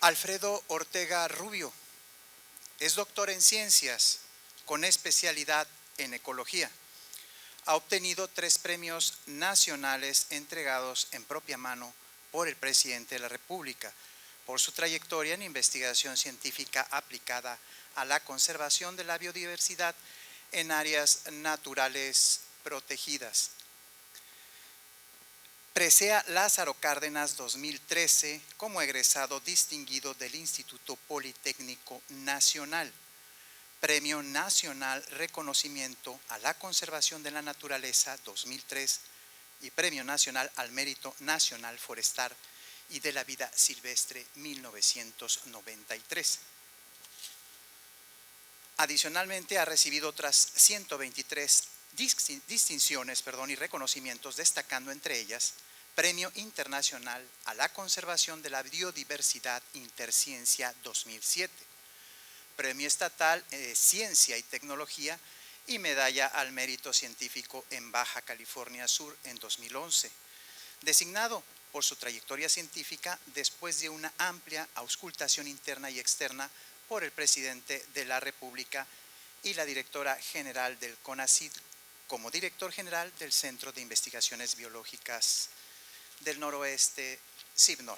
Alfredo Ortega Rubio es doctor en ciencias con especialidad en ecología. Ha obtenido 3 premios nacionales entregados en propia mano por el presidente de la República por su trayectoria en investigación científica aplicada a la conservación de la biodiversidad en áreas naturales protegidas. Presea Lázaro Cárdenas 2013 como egresado distinguido del Instituto Politécnico Nacional. Premio Nacional Reconocimiento a la Conservación de la Naturaleza 2003 y Premio Nacional al Mérito Nacional Forestal y de la Vida Silvestre 1993. Adicionalmente ha recibido otras 123 distinciones y reconocimientos, destacando entre ellas Premio Internacional a la Conservación de la Biodiversidad Interciencia 2007, Premio Estatal Ciencia y Tecnología y Medalla al Mérito Científico en Baja California Sur en 2011, designado por su trayectoria científica después de una amplia auscultación interna y externa por el presidente de la República y la directora general del CONACYT como director general del Centro de Investigaciones Biológicas del Noroeste, CIBNOR.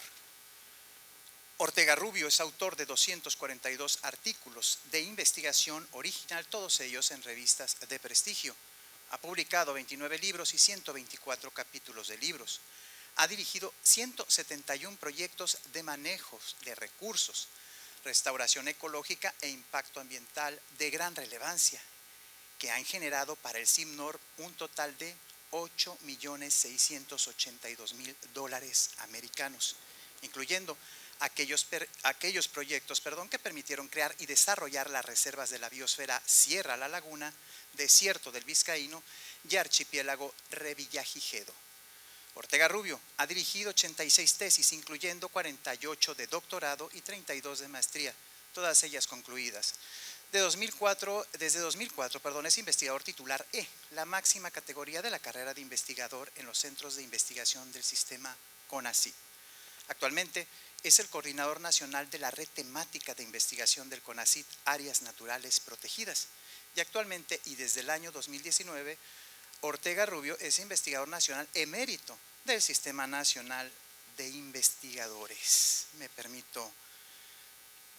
Ortega Rubio es autor de 242 artículos de investigación original, todos ellos en revistas de prestigio. Ha publicado 29 libros y 124 capítulos de libros. Ha dirigido 171 proyectos de manejos de recursos, restauración ecológica e impacto ambiental de gran relevancia, que han generado para el CIBNOR un total de $8.682.000 americanos, incluyendo aquellos proyectos que permitieron crear y desarrollar las reservas de la biosfera Sierra La Laguna, Desierto del Vizcaíno y Archipiélago Revillagigedo. Ortega Rubio ha dirigido 86 tesis, incluyendo 48 de doctorado y 32 de maestría, todas ellas concluidas. Desde 2004, es investigador titular E, la máxima categoría de la carrera de investigador en los centros de investigación del sistema CONACYT. Actualmente es el coordinador nacional de la red temática de investigación del CONACYT, Áreas Naturales Protegidas, y actualmente y desde el año 2019, Ortega Rubio es investigador nacional emérito del Sistema Nacional de Investigadores. Me permito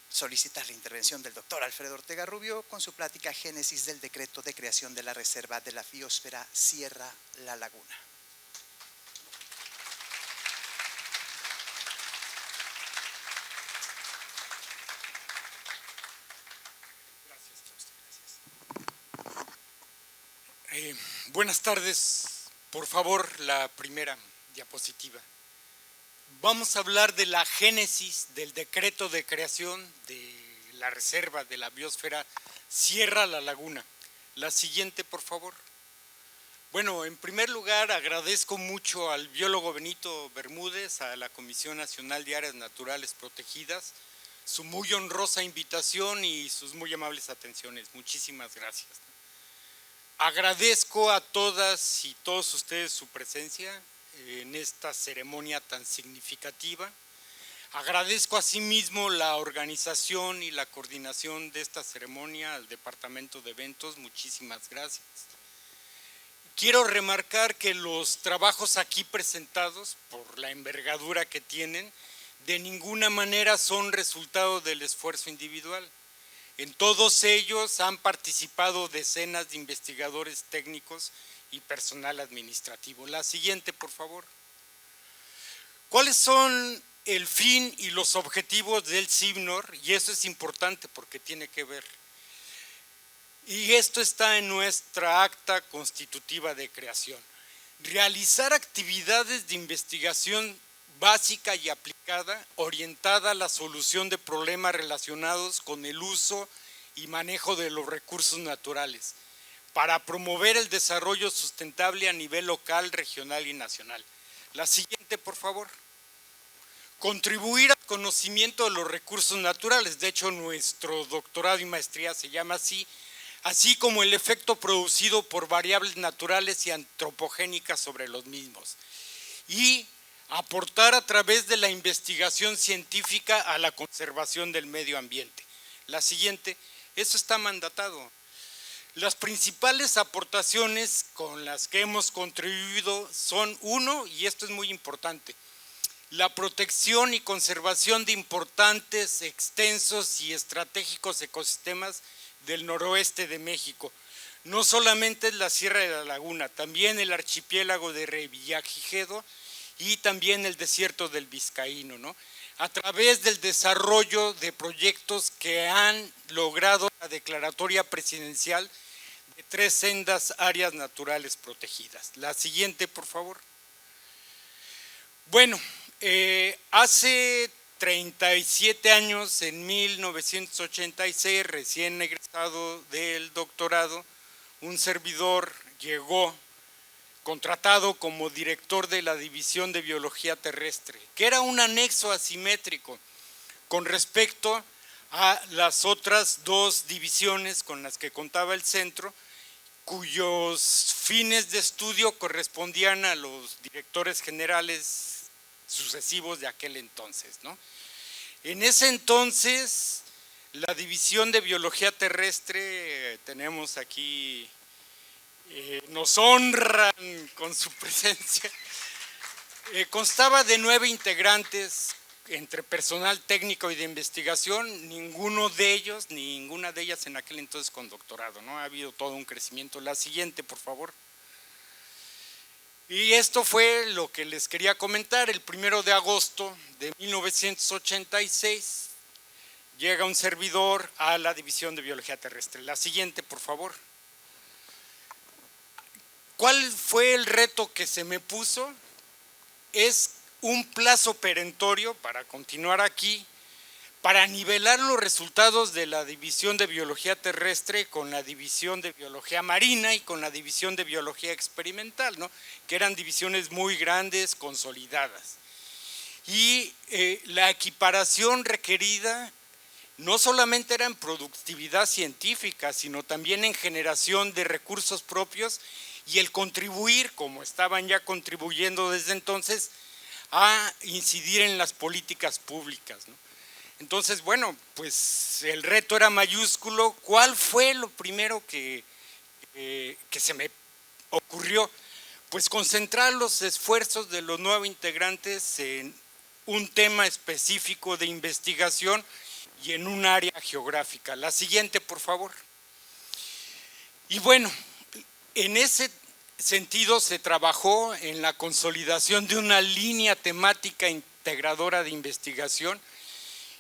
solicitar la intervención del doctor Alfredo Ortega Rubio con su plática Génesis del decreto de creación de la Reserva de la Biosfera Sierra La Laguna. Buenas tardes. Por favor, la primera diapositiva. Vamos a hablar de la génesis del decreto de creación de la Reserva de la Biosfera Sierra La Laguna. La siguiente, por favor. Bueno, en primer lugar, agradezco mucho al biólogo Benito Bermúdez, a la Comisión Nacional de Áreas Naturales Protegidas, su muy honrosa invitación y sus muy amables atenciones. Muchísimas gracias. Agradezco a todas y todos ustedes su presencia en esta ceremonia tan significativa. Agradezco asimismo la organización y la coordinación de esta ceremonia al Departamento de Eventos. Muchísimas gracias. Quiero remarcar que los trabajos aquí presentados, por la envergadura que tienen, de ninguna manera son resultado del esfuerzo individual. En todos ellos han participado decenas de investigadores técnicos y personal administrativo. La siguiente, por favor. ¿Cuáles son el fin y los objetivos del CIBNOR? Y eso es importante porque tiene que ver. Y esto está en nuestra acta constitutiva de creación. Realizar actividades de investigación básica y aplicada, orientada a la solución de problemas relacionados con el uso y manejo de los recursos naturales, para promover el desarrollo sustentable a nivel local, regional y nacional. La siguiente, por favor. Contribuir al conocimiento de los recursos naturales. De hecho, nuestro doctorado y maestría se llama así como el efecto producido por variables naturales y antropogénicas sobre los mismos. Y aportar a través de la investigación científica a la conservación del medio ambiente. La siguiente, eso está mandatado. Las principales aportaciones con las que hemos contribuido son, uno, y esto es muy importante, la protección y conservación de importantes, extensos y estratégicos ecosistemas del noroeste de México. No solamente es la Sierra de la Laguna, también el archipiélago de Revillagigedo y también el desierto del Vizcaíno, ¿no? A través del desarrollo de proyectos que han logrado la declaratoria presidencial de 3 sendas áreas naturales protegidas. La siguiente, por favor. Bueno, hace 37 años, en 1986, recién egresado del doctorado, un servidor llegó contratado como director de la División de Biología Terrestre, que era un anexo asimétrico con respecto a las otras 2 divisiones con las que contaba el centro, cuyos fines de estudio correspondían a los directores generales sucesivos de aquel entonces, ¿no? En ese entonces, la División de Biología Terrestre, tenemos aquí, nos honran con su presencia, constaba de 9 integrantes entre personal técnico y de investigación, ninguna de ellas en aquel entonces con doctorado, ¿no? Ha habido todo un crecimiento. La siguiente, por favor. Y esto fue lo que les quería comentar. El 1 de agosto de 1986 llega un servidor a la División de Biología Terrestre. La siguiente, por favor. ¿Cuál fue el reto que se me puso? Es un plazo perentorio para continuar aquí, para nivelar los resultados de la División de Biología Terrestre con la División de Biología Marina y con la División de Biología Experimental, ¿no? Que eran divisiones muy grandes, consolidadas. Y la equiparación requerida no solamente era en productividad científica, sino también en generación de recursos propios y el contribuir, como estaban ya contribuyendo desde entonces, a incidir en las políticas públicas, ¿no? Entonces, bueno, pues el reto era mayúsculo. ¿Cuál fue lo primero que se me ocurrió? Pues concentrar los esfuerzos de los 9 integrantes en un tema específico de investigación y en un área geográfica. La siguiente, por favor. Y bueno, en ese sentido se trabajó en la consolidación de una línea temática integradora de investigación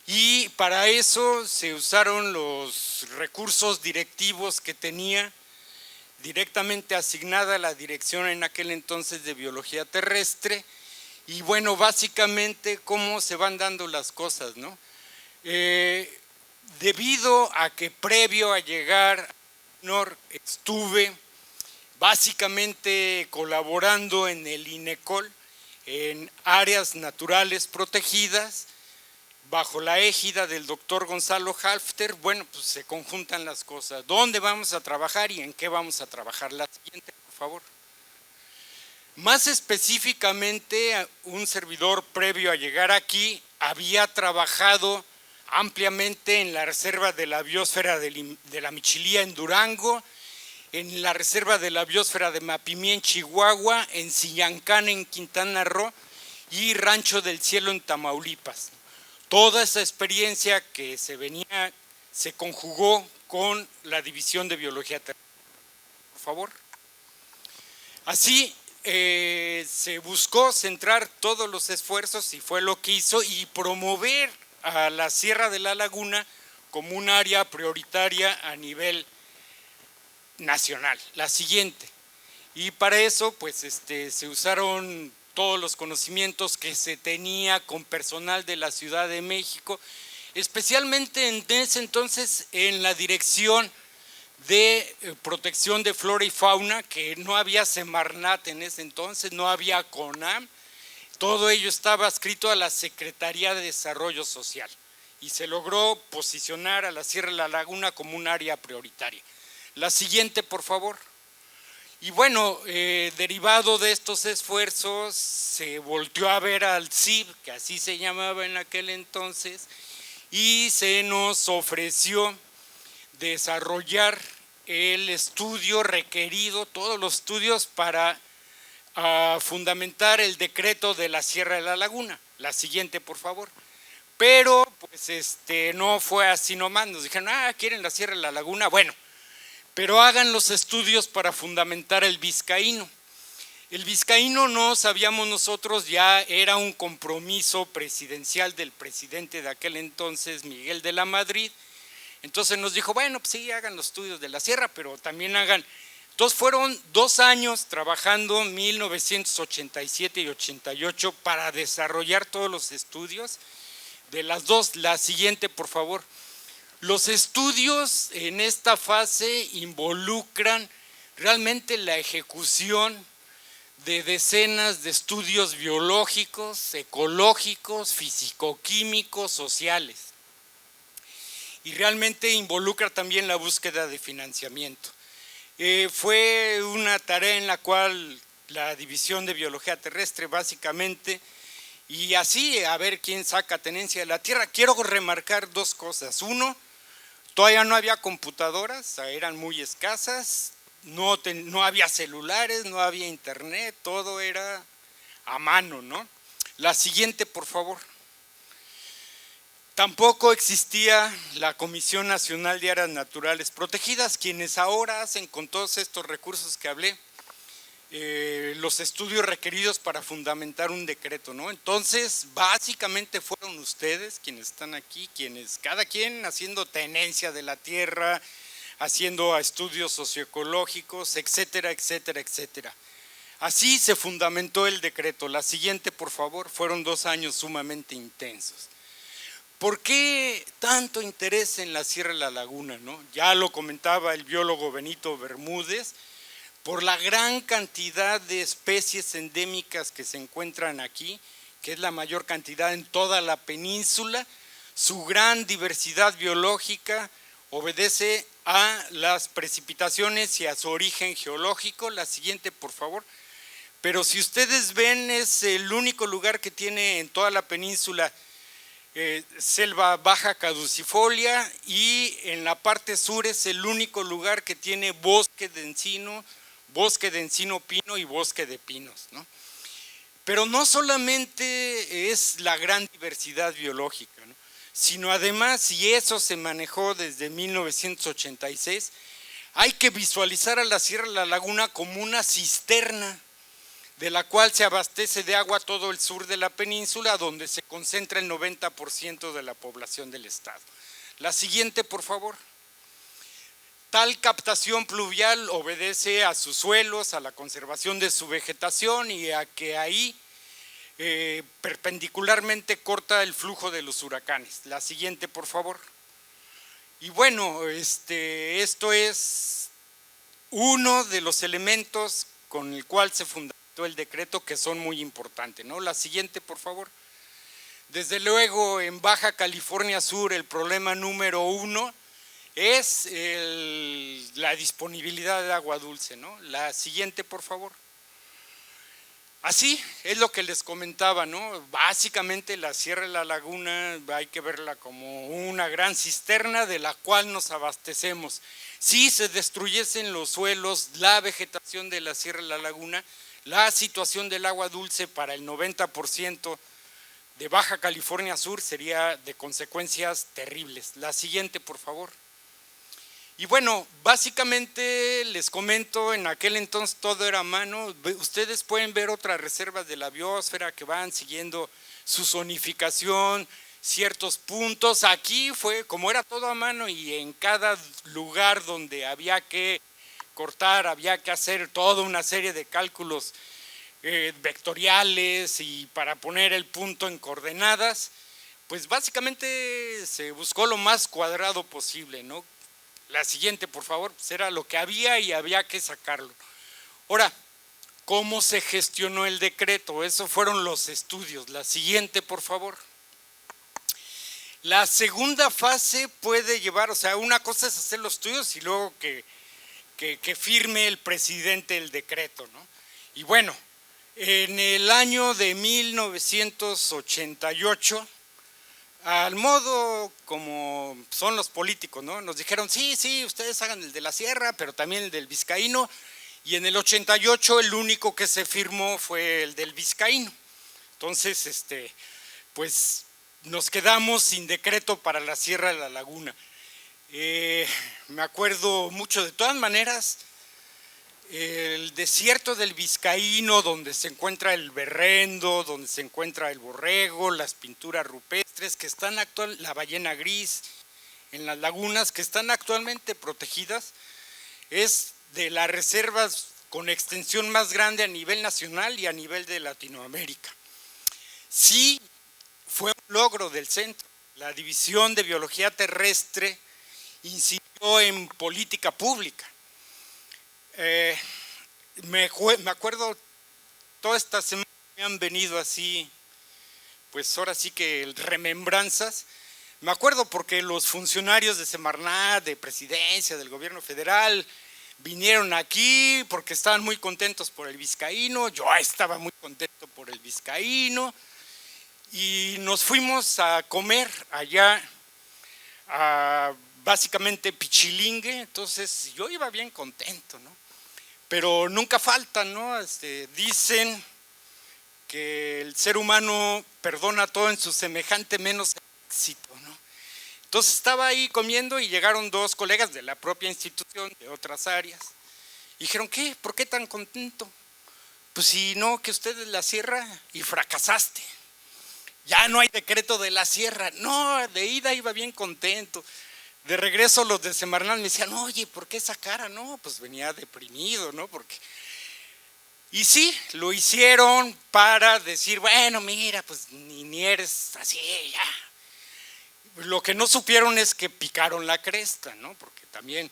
y para eso se usaron los recursos directivos que tenía directamente asignada la dirección en aquel entonces de Biología Terrestre y bueno, básicamente cómo se van dando las cosas, ¿no? Debido a que previo a llegar a NOR estuve básicamente colaborando en el INECOL, en áreas naturales protegidas, bajo la égida del doctor Gonzalo Halfter, bueno, pues se conjuntan las cosas. ¿Dónde vamos a trabajar y en qué vamos a trabajar? La siguiente, por favor. Más específicamente, un servidor previo a llegar aquí había trabajado ampliamente en la reserva de la biosfera de la Michilía en Durango, en la reserva de la biosfera de Mapimí en Chihuahua, en Sillancán en Quintana Roo y Rancho del Cielo en Tamaulipas. Toda esa experiencia que se conjugó con la División de Biología Terrestre. Por favor. Así se buscó centrar todos los esfuerzos y fue lo que hizo y promover a la Sierra de la Laguna como un área prioritaria a nivel nacional. La siguiente. Y para eso pues se usaron todos los conocimientos que se tenía con personal de la Ciudad de México, especialmente en ese entonces en la dirección de protección de flora y fauna, que no había Semarnat en ese entonces, no había CONAM, todo ello estaba adscrito a la Secretaría de Desarrollo Social y se logró posicionar a la Sierra de la Laguna como un área prioritaria. La siguiente, por favor. Y bueno, derivado de estos esfuerzos, se volteó a ver al CIB, que así se llamaba en aquel entonces, y se nos ofreció desarrollar el estudio requerido, todos los estudios para fundamentar el decreto de la Sierra de la Laguna. La siguiente, por favor. Pero pues no fue así nomás, nos dijeron, ¿quieren la Sierra de la Laguna? Bueno, pero hagan los estudios para fundamentar el vizcaíno. El vizcaíno, no sabíamos nosotros, ya era un compromiso presidencial del presidente de aquel entonces, Miguel de la Madrid. Entonces nos dijo, bueno, pues sí, hagan los estudios de la sierra, pero también hagan. Entonces fueron 2 años trabajando, 1987 y 88, para desarrollar todos los estudios de las dos. La siguiente, por favor. Los estudios en esta fase involucran realmente la ejecución de decenas de estudios biológicos, ecológicos, físico-químicos, sociales. Y realmente involucra también la búsqueda de financiamiento. Fue una tarea en la cual la División de Biología Terrestre básicamente, y así a ver quién saca tenencia de la Tierra. Quiero remarcar 2 cosas. Uno, todavía no había computadoras, eran muy escasas, no había celulares, no había internet, todo era a mano, ¿no? La siguiente, por favor. Tampoco existía la Comisión Nacional de Áreas Naturales Protegidas, quienes ahora hacen con todos estos recursos que hablé, los estudios requeridos para fundamentar un decreto, ¿no? Entonces, básicamente fueron ustedes quienes están aquí, quienes, cada quien haciendo tenencia de la tierra, haciendo estudios socioecológicos, etcétera, etcétera, etcétera. Así se fundamentó el decreto. La siguiente, por favor. Fueron 2 años sumamente intensos. ¿Por qué tanto interés en la Sierra de la Laguna, no? Ya lo comentaba el biólogo Benito Bermúdez, por la gran cantidad de especies endémicas que se encuentran aquí, que es la mayor cantidad en toda la península. Su gran diversidad biológica obedece a las precipitaciones y a su origen geológico. La siguiente, por favor. Pero si ustedes ven, es el único lugar que tiene en toda la península selva baja caducifolia, y en la parte sur es el único lugar que tiene bosque de encino pino y bosque de pinos, ¿no? Pero no solamente es la gran diversidad biológica, ¿no?, sino además, y eso se manejó desde 1986, hay que visualizar a la Sierra de la Laguna como una cisterna de la cual se abastece de agua todo el sur de la península, donde se concentra el 90% de la población del estado. La siguiente, por favor. Tal captación pluvial obedece a sus suelos, a la conservación de su vegetación y a que ahí perpendicularmente corta el flujo de los huracanes. La siguiente, por favor. Y bueno, esto es uno de los elementos con el cual se fundamentó el decreto, que son muy importantes, ¿no? La siguiente, por favor. Desde luego, en Baja California Sur, el problema número 1 es la disponibilidad de agua dulce, ¿no? La siguiente, por favor. Así es lo que les comentaba, ¿no? Básicamente la Sierra de la Laguna hay que verla como una gran cisterna de la cual nos abastecemos. Si se destruyesen los suelos, la vegetación de la Sierra de la Laguna, la situación del agua dulce para el 90% de Baja California Sur sería de consecuencias terribles. La siguiente, por favor. Y bueno, básicamente les comento, en aquel entonces todo era a mano. Ustedes pueden ver otras reservas de la biosfera que van siguiendo su zonificación, ciertos puntos. Aquí fue, como era todo a mano, y en cada lugar donde había que cortar, había que hacer toda una serie de cálculos vectoriales y para poner el punto en coordenadas, pues básicamente se buscó lo más cuadrado posible, ¿no? La siguiente, por favor. Pues era lo que había y había que sacarlo. Ahora, ¿cómo se gestionó el decreto? Esos fueron los estudios. La siguiente, por favor. La segunda fase puede llevar, o sea, una cosa es hacer los estudios y luego que que firme el presidente el decreto, ¿no? Y bueno, en el año de 1988, al modo como son los políticos, ¿no? Nos dijeron, sí, ustedes hagan el de la sierra, pero también el del vizcaíno, y en el 88 el único que se firmó fue el del vizcaíno. Entonces, pues nos quedamos sin decreto para la Sierra de la Laguna. Me acuerdo mucho, de todas maneras, el desierto del Vizcaíno, donde se encuentra el berrendo, donde se encuentra el borrego, las pinturas rupestres que están la ballena gris, en las lagunas que están actualmente protegidas, es de las reservas con extensión más grande a nivel nacional y a nivel de Latinoamérica. Sí, fue un logro del centro. La División de Biología Terrestre incidió en política pública. Me acuerdo, toda esta semana me han venido así, pues ahora sí que remembranzas. Me acuerdo porque los funcionarios de Semarnat, de Presidencia, del Gobierno Federal, vinieron aquí porque estaban muy contentos por el vizcaíno. Yo estaba muy contento por el vizcaíno. Y nos fuimos a comer allá a básicamente Pichilingue. Entonces yo iba bien contento, ¿no? Pero nunca falta, ¿no? Dicen que el ser humano perdona todo en su semejante menos éxito, ¿no? Entonces estaba ahí comiendo y llegaron dos colegas de la propia institución, de otras áreas, y dijeron, ¿qué? ¿Por qué tan contento? Pues si no, que usted es la sierra y fracasaste. Ya no hay decreto de la sierra. No, de ida iba bien contento. De regreso los de Semarnat me decían, oye, ¿por qué esa cara? No, pues venía deprimido, ¿no? Y sí, lo hicieron para decir, bueno, mira, pues ni eres así, ya. Lo que no supieron es que picaron la cresta, ¿no? Porque también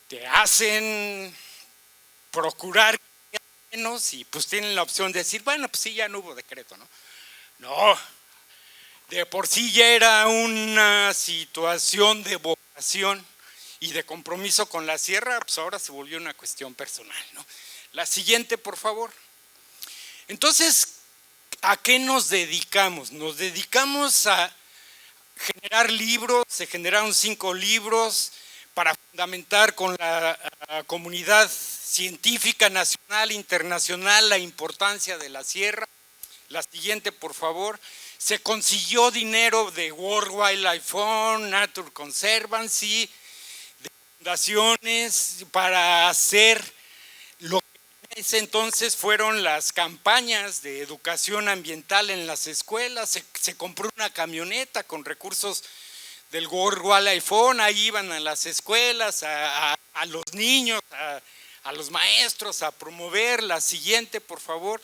te hacen procurar menos y pues tienen la opción de decir, bueno, pues sí, ya no hubo decreto, ¿no? No, de por sí ya era una situación de vocación y de compromiso con la sierra, pues ahora se volvió una cuestión personal, ¿no? La siguiente, por favor. Entonces, ¿a qué nos dedicamos? Nos dedicamos a generar libros, se generaron 5 libros para fundamentar con la comunidad científica nacional e internacional la importancia de la sierra. La siguiente, por favor. Se consiguió dinero de World Wildlife Fund, Nature Conservancy, de fundaciones para hacer lo que en ese entonces fueron las campañas de educación ambiental en las escuelas. Se compró una camioneta con recursos del World Wildlife Fund, ahí iban a las escuelas, a los niños, a los maestros, a promover. La siguiente, por favor.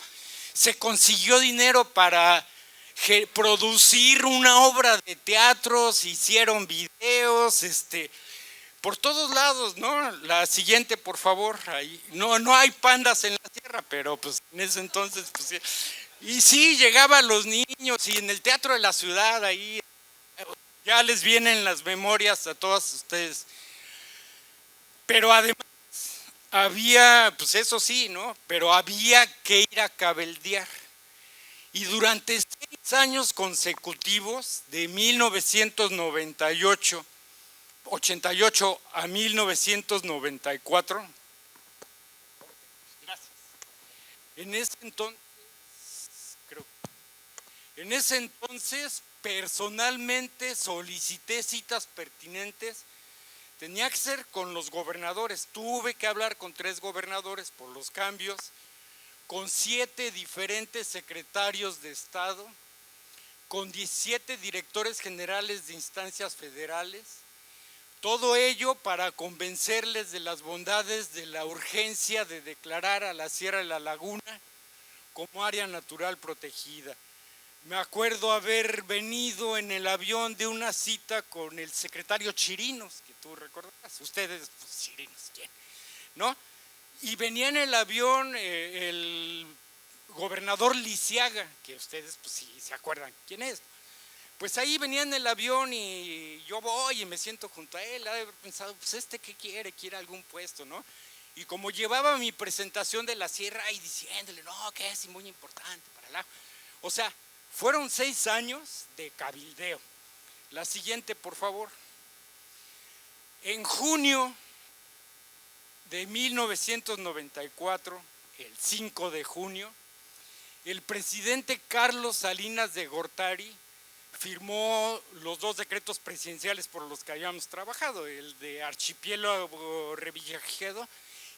Se consiguió dinero para producir una obra de teatro, se hicieron videos, por todos lados, ¿no? La siguiente, por favor. Ahí. No hay pandas en la sierra, pero pues en ese entonces, pues sí. Y sí, llegaban los niños y en el Teatro de la Ciudad, ahí ya les vienen las memorias a todos ustedes. Pero además había, pues eso sí, ¿no? Pero había que ir a cabildear. Y durante 6 años consecutivos, de 1988 a 1994, gracias. En ese entonces, personalmente solicité citas pertinentes. Tenía que ser con los gobernadores. Tuve que hablar con 3 gobernadores por los cambios, con 7 diferentes secretarios de Estado, con 17 directores generales de instancias federales. Todo ello para convencerles de las bondades de la urgencia de declarar a la Sierra de la Laguna como área natural protegida. Me acuerdo haber venido en el avión de una cita con el secretario Chirinos, que tú recordarás, ustedes, pues, Chirinos, ¿quién? ¿No? Y venía en el avión el gobernador Lisiaga, que ustedes, pues sí, se acuerdan quién es. pues ahí venía en el avión y yo voy y me siento junto a él, ha de haber pensado, pues ¿qué quiere? Quiere algún puesto, ¿no? Y como llevaba mi presentación de la sierra y diciéndole, no, que es muy importante para la... O sea, fueron 6 años de cabildeo. La siguiente, por favor. En junio de 1994, el 5 de junio, el presidente Carlos Salinas de Gortari firmó los 2 decretos presidenciales por los que habíamos trabajado, el de Archipiélago Revillagigedo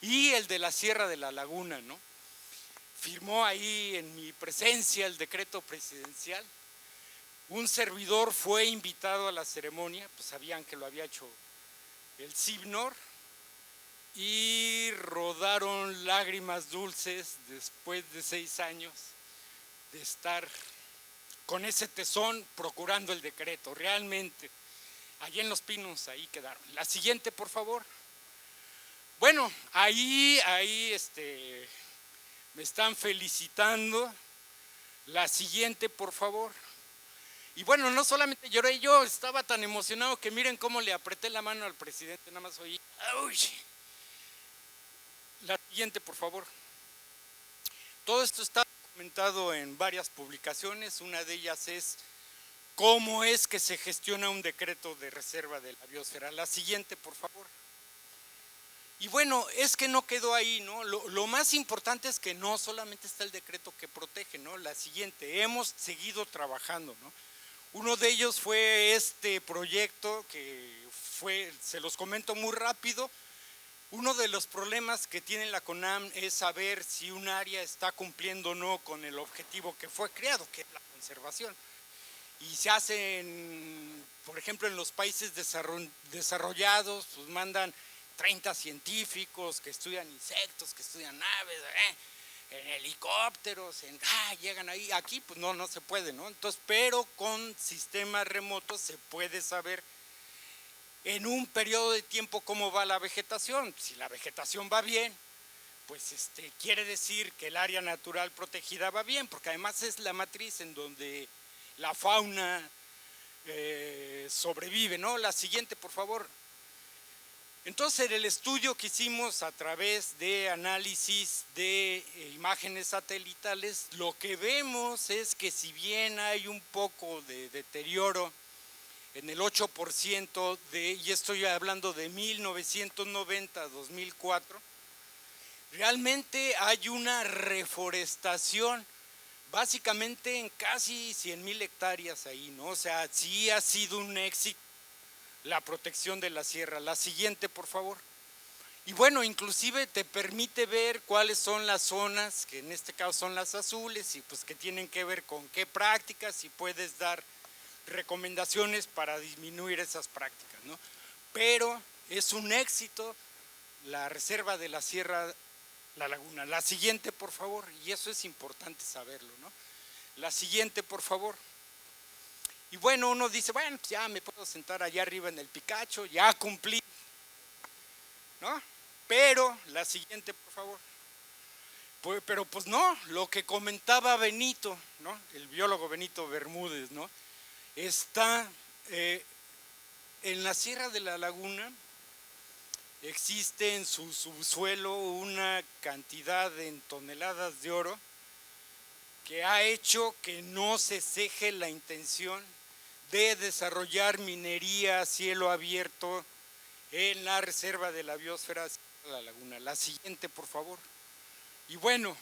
y el de la Sierra de la Laguna, ¿no? Firmó ahí en mi presencia el decreto presidencial. Un servidor fue invitado a la ceremonia, pues sabían que lo había hecho el CIBNOR, y rodaron lágrimas dulces después de 6 años de estar con ese tesón procurando el decreto. Realmente, allí en Los Pinos, ahí quedaron. La siguiente, por favor. Bueno, ahí me están felicitando. La siguiente, por favor. Y bueno, no solamente lloré yo, estaba tan emocionado que miren cómo le apreté la mano al presidente, nada más oí. ¡Uy! La siguiente, por favor. Todo esto está documentado en varias publicaciones, una de ellas es cómo es que se gestiona un decreto de reserva de la biosfera. La siguiente, por favor. Y bueno, es que no quedó ahí, ¿no? Lo más importante es que no solamente está el decreto que protege, ¿no? La siguiente, hemos seguido trabajando, ¿no? Uno de ellos fue este proyecto que fue, se los comento muy rápido. Uno de los problemas que tiene la CONAM es saber si un área está cumpliendo o no con el objetivo que fue creado, que es la conservación. Y se hacen, por ejemplo, en los países desarrollados, pues mandan 30 científicos que estudian insectos, que estudian aves, en helicópteros, llegan ahí. Aquí pues no se puede, ¿no? Entonces, pero con sistemas remotos se puede saber en un periodo de tiempo cómo va la vegetación. Si la vegetación va bien, pues quiere decir que el área natural protegida va bien, porque además es la matriz en donde la fauna sobrevive, ¿no? La siguiente, por favor. Entonces, el estudio que hicimos a través de análisis de imágenes satelitales, lo que vemos es que si bien hay un poco de deterioro en el 8% y estoy hablando de 1990 a 2004, realmente hay una reforestación básicamente en casi 100,000 hectáreas ahí, ¿no? O sea, sí ha sido un éxito la protección de la sierra. La siguiente, por favor. Y bueno, inclusive te permite ver cuáles son las zonas, que en este caso son las azules, y pues que tienen que ver con qué prácticas, y puedes dar recomendaciones para disminuir esas prácticas, ¿no? Pero es un éxito la reserva de la Sierra La Laguna. La siguiente, por favor, y eso es importante saberlo, ¿no? La siguiente, por favor. Y bueno, uno dice, bueno, pues ya me puedo sentar allá arriba en el Picacho, ya cumplí, ¿no? Pero, la siguiente, por favor. Pero pues no, lo que comentaba Benito, ¿no? El biólogo Benito Bermúdez, ¿no? Está en la Sierra de la Laguna, existe en su subsuelo una cantidad en toneladas de oro que ha hecho que no se ceje la intención de desarrollar minería a cielo abierto en la reserva de la biosfera de la laguna. La siguiente, por favor. Y bueno,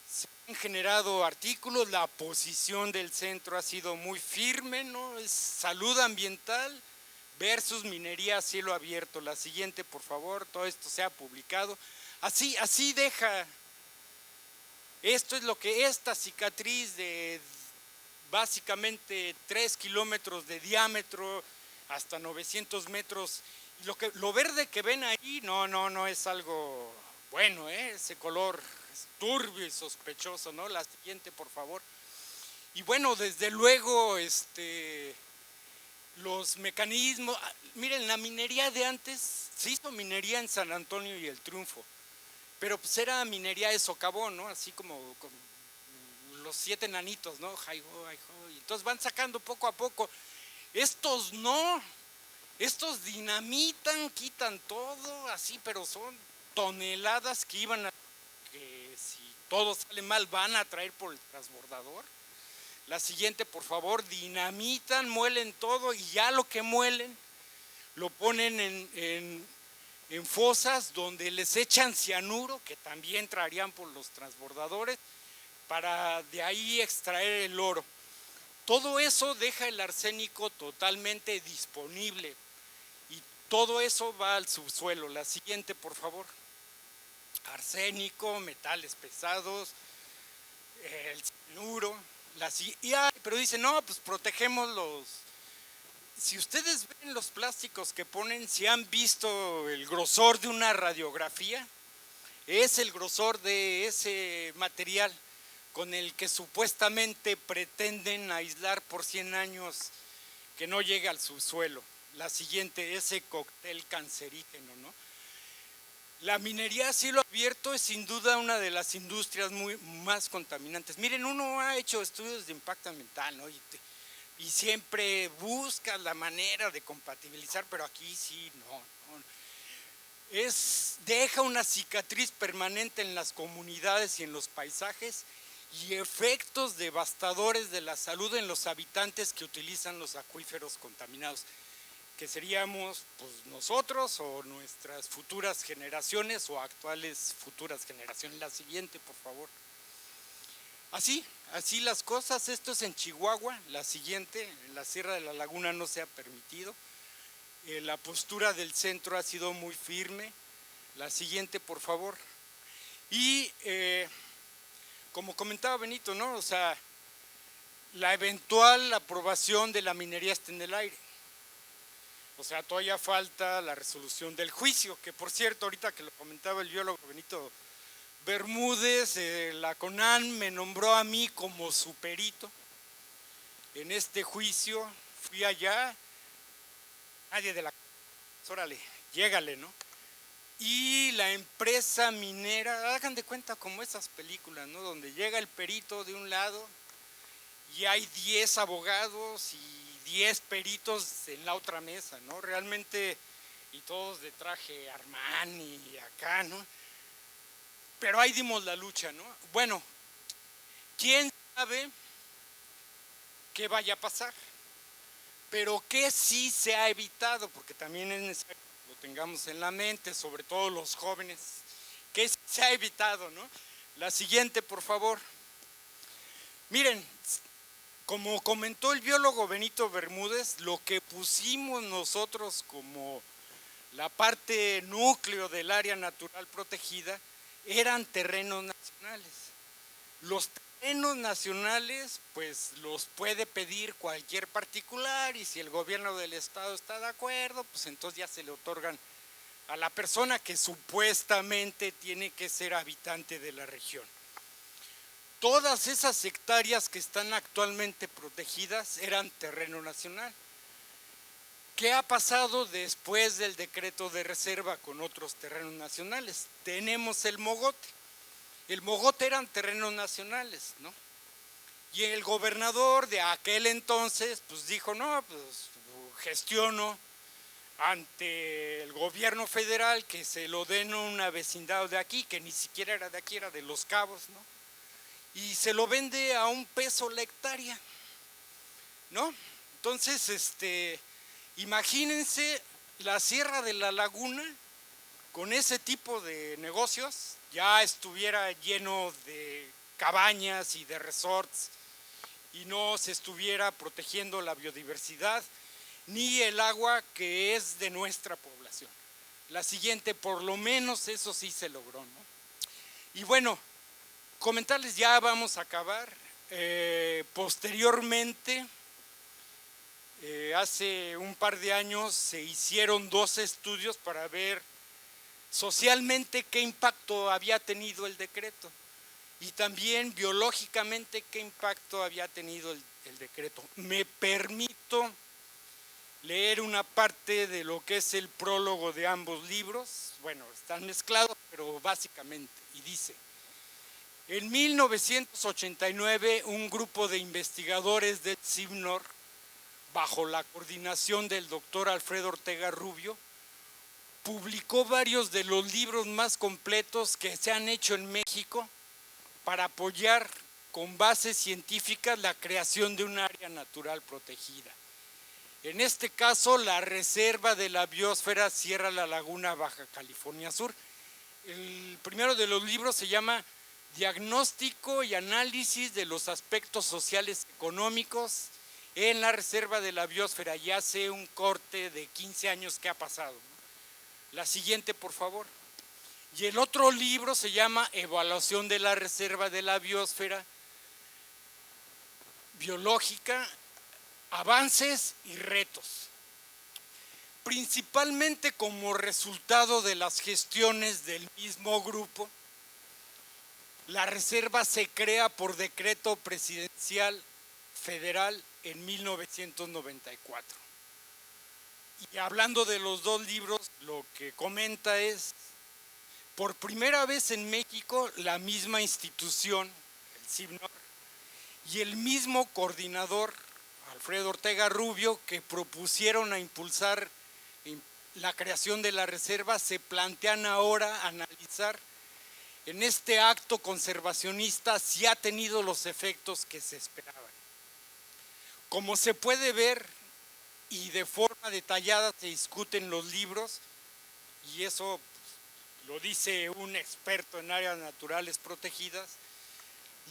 se han generado artículos, la posición del centro ha sido muy firme, ¿no? Es salud ambiental versus minería a cielo abierto. La siguiente, por favor, todo esto se ha publicado. Así deja, esto es lo que esta cicatriz de básicamente 3 kilómetros de diámetro hasta 900 metros, y lo verde que ven ahí no es algo bueno, ese color es turbio y sospechoso, ¿no? La siguiente, por favor. Y bueno, desde luego los mecanismos, miren, la minería de antes, se hizo minería en San Antonio y El Triunfo, pero pues era minería de socavón, ¿no? Así como los 7 enanitos, ¿no? Hi-ho, hi-ho, y entonces van sacando poco a poco. Estos no, estos dinamitan, quitan todo, así, pero son toneladas que iban a, que si todo sale mal van a traer por el transbordador. La siguiente, por favor, dinamitan, muelen todo y ya lo que muelen lo ponen en fosas donde les echan cianuro, que también traerían por los transbordadores, para de ahí extraer el oro. Todo eso deja el arsénico totalmente disponible y todo eso va al subsuelo. La siguiente, por favor. Arsénico, metales pesados, el cianuro. Pero dicen, no, pues protegemos los... Si ustedes ven los plásticos que ponen, si han visto el grosor de una radiografía, es el grosor de ese material con el que supuestamente pretenden aislar por 100 años que no llegue al subsuelo. La siguiente, ese cóctel cancerígeno, ¿no? La minería a cielo abierto es sin duda una de las industrias más contaminantes. Miren, uno ha hecho estudios de impacto ambiental, ¿no? Y siempre busca la manera de compatibilizar, pero aquí sí, no. Deja una cicatriz permanente en las comunidades y en los paisajes y efectos devastadores de la salud en los habitantes que utilizan los acuíferos contaminados, que seríamos pues, nosotros o nuestras futuras generaciones o actuales futuras generaciones. La siguiente, por favor. Así las cosas. Esto es en Chihuahua. La siguiente, en la Sierra de la Laguna no se ha permitido. La postura del centro ha sido muy firme. La siguiente, por favor. Y como comentaba Benito, ¿no? O sea, la eventual aprobación de la minería está en el aire. O sea, todavía falta la resolución del juicio, que por cierto, ahorita que lo comentaba el biólogo Benito Bermúdez, la CONAN me nombró a mí como su perito en este juicio. Fui allá, nadie de la... Órale, llégale, ¿no? Y la empresa minera, hagan de cuenta como esas películas, ¿no? Donde llega el perito de un lado y hay 10 abogados y 10 peritos en la otra mesa, ¿no? Realmente, y todos de traje Armani y acá, ¿no? Pero ahí dimos la lucha, ¿no? Bueno, ¿quién sabe qué vaya a pasar? Pero ¿qué sí se ha evitado? Porque también es necesario que lo tengamos en la mente, sobre todo los jóvenes. ¿Qué sí se ha evitado, no? La siguiente, por favor. Miren, como comentó el biólogo Benito Bermúdez, lo que pusimos nosotros como la parte núcleo del área natural protegida eran terrenos nacionales. Los terrenos nacionales, pues los puede pedir cualquier particular y si el gobierno del estado está de acuerdo, pues entonces ya se le otorgan a la persona que supuestamente tiene que ser habitante de la región. Todas esas hectáreas que están actualmente protegidas eran terreno nacional. ¿Qué ha pasado después del decreto de reserva con otros terrenos nacionales? Tenemos el mogote. El mogote eran terrenos nacionales, ¿no? Y el gobernador de aquel entonces pues dijo, no, pues gestiono ante el gobierno federal que se lo den a una vecindad de aquí, que ni siquiera era de aquí, era de Los Cabos, ¿no? Y se lo vende a $1 la hectárea, ¿no? Entonces, imagínense la Sierra de la Laguna con ese tipo de negocios, ya estuviera lleno de cabañas y de resorts y no se estuviera protegiendo la biodiversidad ni el agua que es de nuestra población. La siguiente, por lo menos eso sí se logró, ¿no? Y bueno, comentarles, ya vamos a acabar. Posteriormente, hace un par de años se hicieron 2 estudios para ver socialmente qué impacto había tenido el decreto y también biológicamente qué impacto había tenido el decreto. Me permito leer una parte de lo que es el prólogo de ambos libros. Bueno, están mezclados, pero básicamente, y dice: En 1989, un grupo de investigadores del CIBNOR, bajo la coordinación del doctor Alfredo Ortega Rubio, publicó varios de los libros más completos que se han hecho en México para apoyar con bases científicas la creación de un área natural protegida. En este caso, la Reserva de la Biosfera Sierra La Laguna, Baja California Sur. El primero de los libros se llama Diagnóstico y análisis de los aspectos sociales y económicos en la Reserva de la Biosfera. Ya hace un corte de 15 años que ha pasado. La siguiente, por favor. Y el otro libro se llama Evaluación de la Reserva de la Biosfera Biológica, avances y retos. Principalmente como resultado de las gestiones del mismo grupo, la reserva se crea por decreto presidencial federal en 1994. Y hablando de los dos libros, lo que comenta es, por primera vez en México, la misma institución, el CIBNOR, y el mismo coordinador, Alfredo Ortega Rubio, que propusieron a impulsar la creación de la reserva, se plantean ahora analizar en este acto conservacionista si ha tenido los efectos que se esperaban. Como se puede ver, y de forma detallada se discuten los libros, y eso lo dice un experto en áreas naturales protegidas,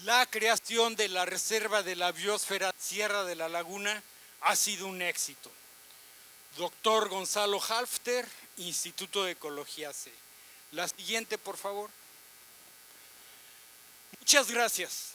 la creación de la Reserva de la Biosfera Sierra de la Laguna ha sido un éxito. Doctor Gonzalo Halfter, Instituto de Ecología C. La siguiente, por favor. Muchas gracias.